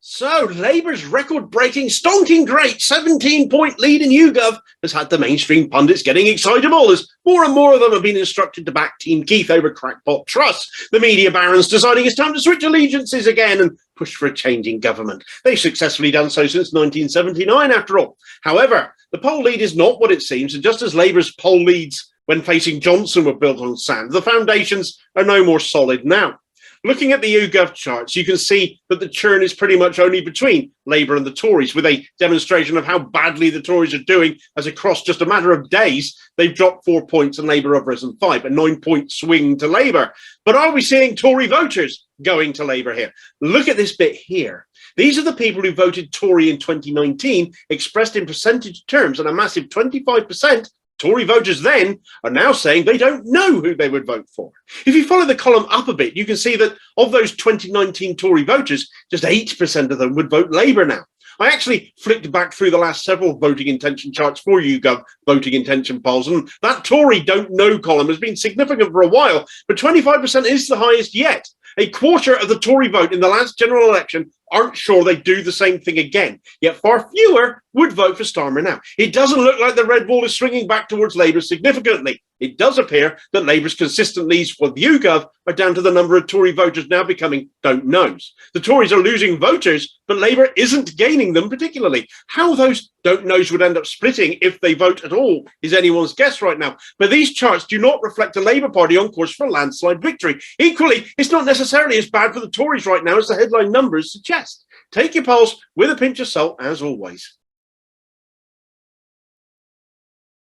So, Labour's record-breaking, stonking great 17-point lead in YouGov has had the mainstream pundits getting excitable as more and more of them have been instructed to back Team Keith over crackpot Truss. The media barons deciding it's time to switch allegiances again and push for a changing government. They've successfully done so since 1979, after all. However, the poll lead is not what it seems, and just as Labour's poll leads when facing Johnson were built on sand, the foundations are no more solid now. Looking at the YouGov charts, you can see that the churn is pretty much only between Labour and the Tories, with a demonstration of how badly the Tories are doing, as across just a matter of days, they've dropped 4 points and Labour have risen 5, a 9-point swing to Labour. But are we seeing Tory voters going to Labour here? Look at this bit here. These are the people who voted Tory in 2019, expressed in percentage terms, and a massive 25%. Tory voters then are now saying they don't know who they would vote for. If you follow the column up a bit, you can see that of those 2019 Tory voters, just 8% of them would vote Labour now. I actually flicked back through the last several voting intention charts for YouGov voting intention polls, and that Tory don't know column has been significant for a while, but 25% is the highest yet. A quarter of the Tory vote in the last general election aren't sure they'd do the same thing again, yet far fewer would vote for Starmer now. It doesn't look like the red wall is swinging back towards Labour significantly. It does appear that Labour's consistent leads for YouGov are down to the number of Tory voters now becoming don't knows. The Tories are losing voters, but Labour isn't gaining them particularly. How those don't knows would end up splitting if they vote at all is anyone's guess right now. But these charts do not reflect a Labour Party on course for a landslide victory. Equally, it's not necessarily as bad for the Tories right now as the headline numbers suggest. Take your polls with a pinch of salt, as always.